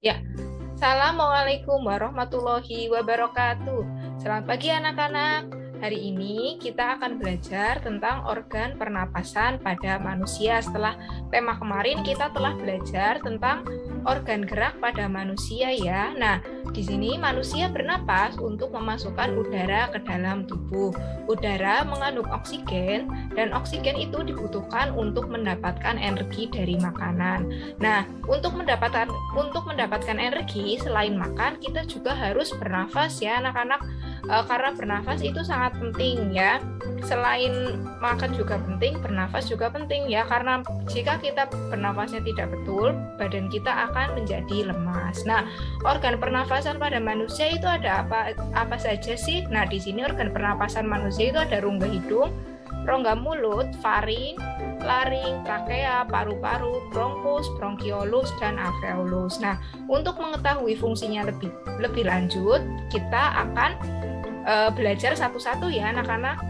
Ya, Assalamualaikum warahmatullahi wabarakatuh. Selamat pagi anak-anak. Hari ini kita akan belajar tentang organ pernapasan pada manusia. Setelah tema kemarin kita telah belajar tentang organ gerak pada manusia ya. Nah, di sini manusia bernapas untuk memasukkan udara ke dalam tubuh. Udara mengandung oksigen dan oksigen itu dibutuhkan untuk mendapatkan energi dari makanan. Nah, untuk mendapatkan energi selain makan, kita juga harus bernafas ya anak-anak, karena bernafas itu sangat penting ya. Selain makan juga penting, bernafas juga penting ya, karena jika kita bernafasnya tidak betul, badan kita akan menjadi lemas. Nah, organ pernafasan pada manusia itu ada apa saja sih? Nah, di sini organ pernapasan manusia itu ada rongga hidung, rongga mulut, faring, laring, trakea, paru-paru, bronkus, bronkiolus, dan alveolus. Nah, untuk mengetahui fungsinya lebih lanjut, kita akan belajar satu-satu ya anak-anak.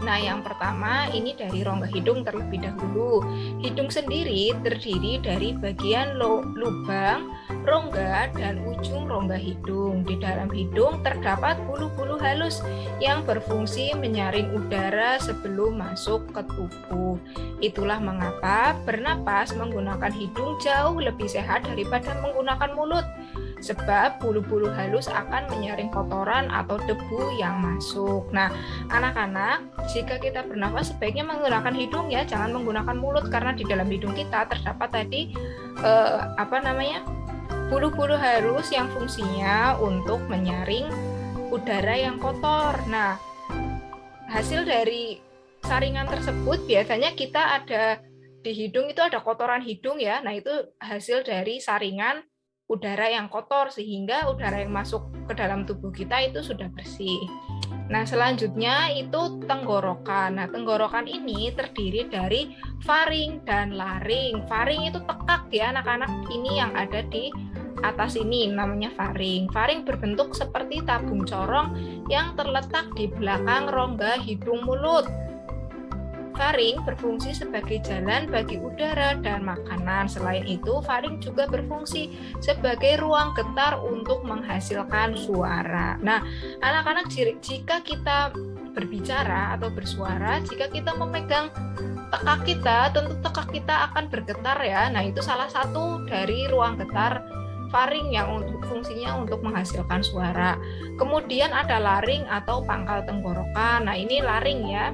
Nah, yang pertama ini dari rongga hidung terlebih dahulu. Hidung sendiri terdiri dari bagian lubang, rongga, dan ujung rongga hidung. Di dalam hidung terdapat bulu-bulu halus yang berfungsi menyaring udara sebelum masuk ke tubuh. Itulah mengapa bernapas menggunakan hidung jauh lebih sehat daripada menggunakan mulut. Sebab bulu-bulu halus akan menyaring kotoran atau debu yang masuk. Nah, anak-anak, jika kita bernafas sebaiknya menggunakan hidung ya, jangan menggunakan mulut, karena di dalam hidung kita terdapat tadi bulu-bulu halus yang fungsinya untuk menyaring udara yang kotor. Nah, hasil dari saringan tersebut biasanya kita ada di hidung itu ada kotoran hidung ya. Nah, itu hasil dari saringan udara yang kotor, sehingga udara yang masuk ke dalam tubuh kita itu sudah bersih. Nah, selanjutnya itu tenggorokan. Nah, tenggorokan ini terdiri dari faring dan laring. Faring itu tekak ya anak-anak, ini yang ada di atas ini namanya faring. Faring berbentuk seperti tabung corong yang terletak di belakang rongga hidung mulut. Faring berfungsi sebagai jalan bagi udara dan makanan. Selain itu, faring juga berfungsi sebagai ruang getar untuk menghasilkan suara. Nah, anak-anak, jika kita berbicara atau bersuara, jika kita memegang tekak kita, tentu tekak kita akan bergetar ya. Nah, itu salah satu dari ruang getar faring yang fungsinya untuk menghasilkan suara. Kemudian ada laring atau pangkal tenggorokan. Nah, ini laring ya.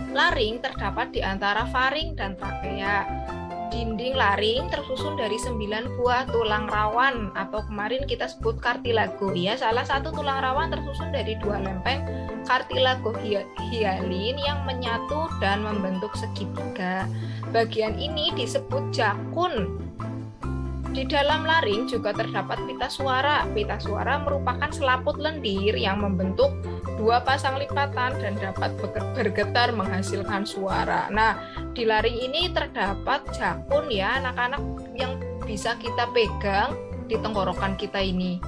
Laring terdapat di antara faring dan trakea. Dinding laring tersusun dari 9 buah tulang rawan atau kemarin kita sebut kartilago ya. Salah satu tulang rawan tersusun dari 2 lempeng kartilago hialin yang menyatu dan membentuk segitiga. Bagian ini disebut jakun. Di dalam laring juga terdapat pita suara. Pita suara merupakan selaput lendir yang membentuk 2 pasang lipatan dan dapat bergetar menghasilkan suara. Nah, di laring ini terdapat jakun ya anak-anak, yang bisa kita pegang di tenggorokan kita ini.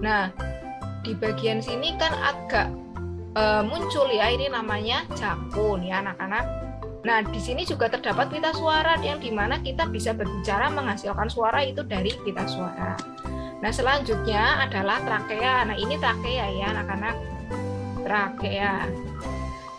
Nah, di bagian sini kan agak muncul ya, ini namanya jakun ya anak-anak. Nah, di sini juga terdapat pita suara yang dimana kita bisa berbicara menghasilkan suara itu dari pita suara. Nah, selanjutnya adalah trakea. Nah, ini trakea ya anak-anak. Trakea.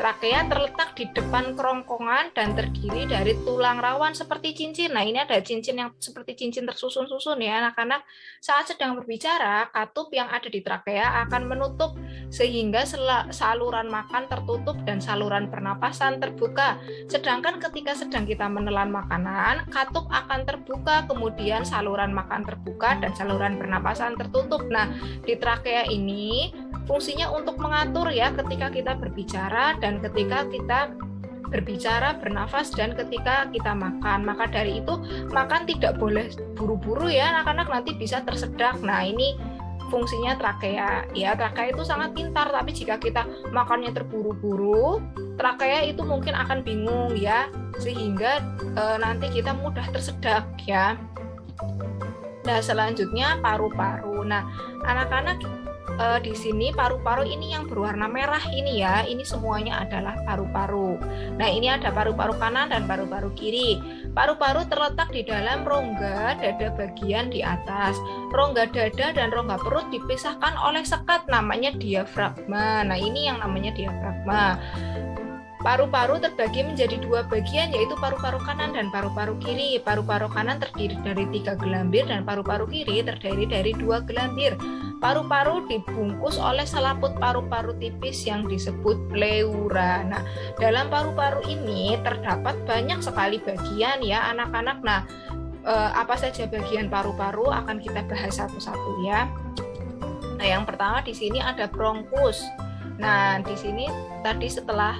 Trakea terletak di depan kerongkongan dan terdiri dari tulang rawan seperti cincin. Nah, ini ada cincin yang seperti cincin tersusun-susun ya anak-anak. Saat sedang berbicara, katup yang ada di trakea akan menutup sehingga saluran makan tertutup dan saluran pernapasan terbuka. Sedangkan ketika sedang kita menelan makanan, katup akan terbuka, kemudian saluran makan terbuka dan saluran pernapasan tertutup. Nah, di trakea ini fungsinya untuk mengatur ya ketika kita berbicara dan ketika kita berbicara, bernafas, dan ketika kita makan. Maka dari itu makan tidak boleh buru-buru ya anak-anak, nanti bisa tersedak. Nah, ini fungsinya trakea ya. Trakea itu sangat pintar, tapi jika kita makannya terburu-buru, trakea itu mungkin akan bingung ya, sehingga nanti kita mudah tersedak ya. Nah, selanjutnya paru-paru. Nah, anak-anak, di sini paru-paru ini yang berwarna merah ini ya, ini semuanya adalah paru-paru. Nah, ini ada paru-paru kanan dan paru-paru kiri. Paru-paru terletak di dalam rongga dada bagian di atas. Rongga dada dan rongga perut dipisahkan oleh sekat namanya diafragma. Nah, ini yang namanya diafragma. Paru-paru terbagi menjadi dua bagian, yaitu paru-paru kanan dan paru-paru kiri. Paru-paru kanan terdiri dari 3 gelambir dan paru-paru kiri terdiri dari 2 gelambir. Paru-paru dibungkus oleh selaput paru-paru tipis yang disebut pleura. Nah, dalam paru-paru ini terdapat banyak sekali bagian ya anak-anak. Nah, apa saja bagian paru-paru akan kita bahas satu-satu ya. Nah, yang pertama di sini ada bronkus. Nah, di sini tadi setelah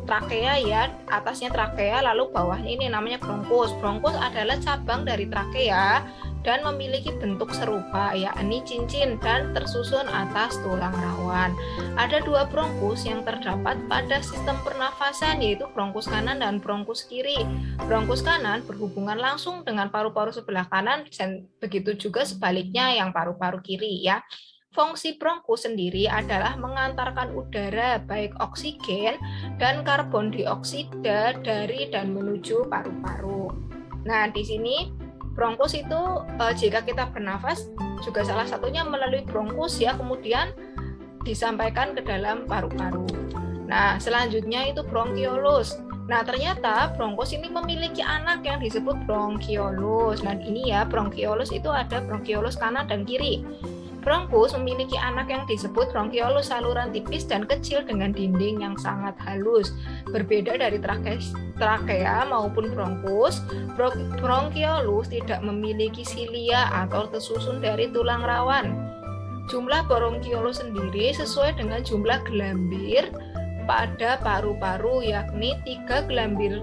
trakea ya, atasnya trakea lalu bawahnya ini namanya bronkus. Bronkus adalah cabang dari trakea dan memiliki bentuk serupa yakni cincin dan tersusun atas tulang rawan. Ada 2 bronkus yang terdapat pada sistem pernafasan, yaitu bronkus kanan dan bronkus kiri. Bronkus kanan berhubungan langsung dengan paru-paru sebelah kanan dan begitu juga sebaliknya yang paru-paru kiri ya. Fungsi bronkus sendiri adalah mengantarkan udara baik oksigen dan karbon dioksida dari dan menuju paru-paru. Nah, di sini bronkus itu jika kita bernafas juga salah satunya melalui bronkus ya, kemudian disampaikan ke dalam paru-paru. Nah, selanjutnya itu bronkiolus. Nah, ternyata bronkus ini memiliki anak yang disebut bronkiolus. Nah, ini ya, bronkiolus itu ada bronkiolus kanan dan kiri. Bronkus memiliki anak yang disebut bronkiolus saluran tipis dan kecil dengan dinding yang sangat halus. Berbeda dari trakea maupun bronkus, bronkiolus tidak memiliki silia atau tersusun dari tulang rawan. Jumlah bronkiolus sendiri sesuai dengan jumlah gelambir pada paru-paru, yakni 3 gelambir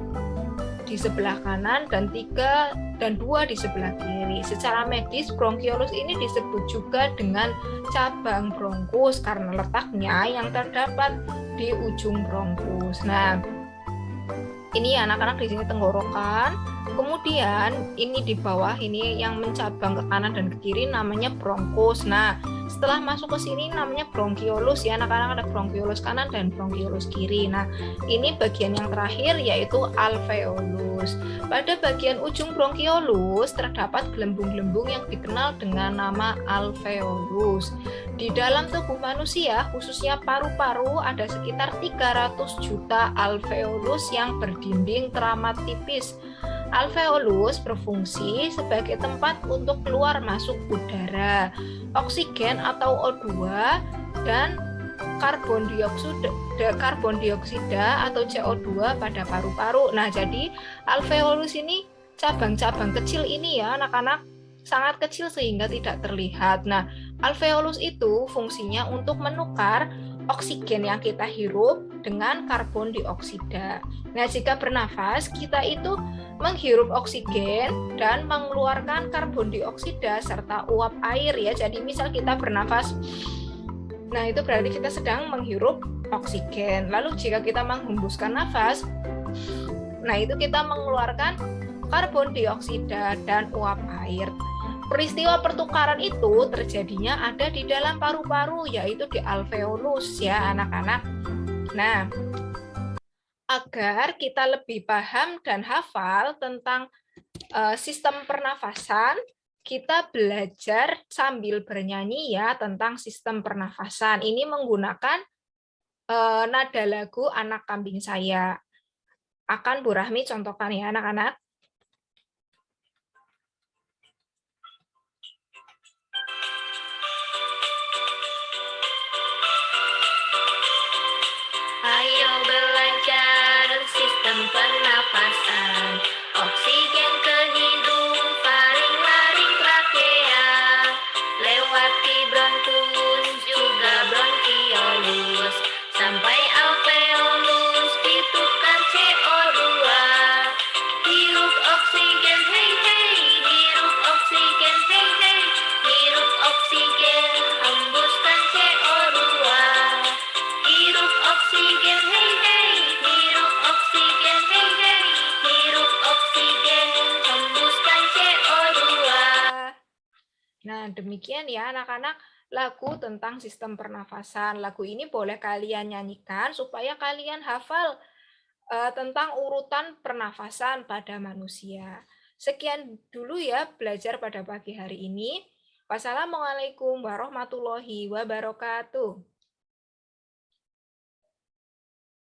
di sebelah kanan dan 2 di sebelah kiri. Secara medis, bronkiolus ini disebut juga dengan cabang bronkus karena letaknya yang terdapat di ujung bronkus. Nah, ini anak-anak di sini tenggorokan. Kemudian ini di bawah ini yang mencabang ke kanan dan ke kiri namanya bronkus. Nah, setelah masuk ke sini namanya bronkiolus ya anak-anak, ada bronkiolus kanan dan bronkiolus kiri. Nah, ini bagian yang terakhir yaitu alveolus. Pada bagian ujung bronkiolus terdapat gelembung-gelembung yang dikenal dengan nama alveolus. Di dalam tubuh manusia, khususnya paru-paru, ada sekitar 300 juta alveolus yang berdinding teramat tipis. Alveolus berfungsi sebagai tempat untuk keluar masuk udara, oksigen atau O2, dan karbon dioksida atau CO2 pada paru-paru. Nah, jadi alveolus ini cabang-cabang kecil ini ya anak-anak, sangat kecil sehingga tidak terlihat. Nah, alveolus itu fungsinya untuk menukar oksigen yang kita hirup dengan karbon dioksida. Nah, jika bernafas, kita itu menghirup oksigen dan mengeluarkan karbon dioksida serta uap air ya. Jadi misal kita bernafas, nah itu berarti kita sedang menghirup oksigen. Lalu jika kita menghembuskan nafas, nah itu kita mengeluarkan karbon dioksida dan uap air. Peristiwa pertukaran itu terjadinya ada di dalam paru-paru, yaitu di alveolus ya anak-anak. Nah, agar kita lebih paham dan hafal tentang sistem pernafasan, kita belajar sambil bernyanyi ya tentang sistem pernafasan. Ini menggunakan nada lagu Anak Kambing Saya. Akan Bu Rahmi contohkan ya anak-anak. Ayo belajar sistem pernapasan, oksigen ke hidung, faring-laring trakea, lewati bronkus juga bronkiolus, sampai alveolus hidupkan CO2. Hirup oksigen, hei hei, hirup oksigen, hei hei, hirup oksigen, hembuskan CO2. Hirup oksigen, hei hei, hirup oksigen, hei hei, hirup oksigen, hembuskan CO2. Nah, demikian ya anak-anak lagu tentang sistem pernafasan. Lagu ini boleh kalian nyanyikan supaya kalian hafal tentang urutan pernafasan pada manusia. Sekian dulu ya belajar pada pagi hari ini. Wassalamualaikum warahmatullahi wabarakatuh.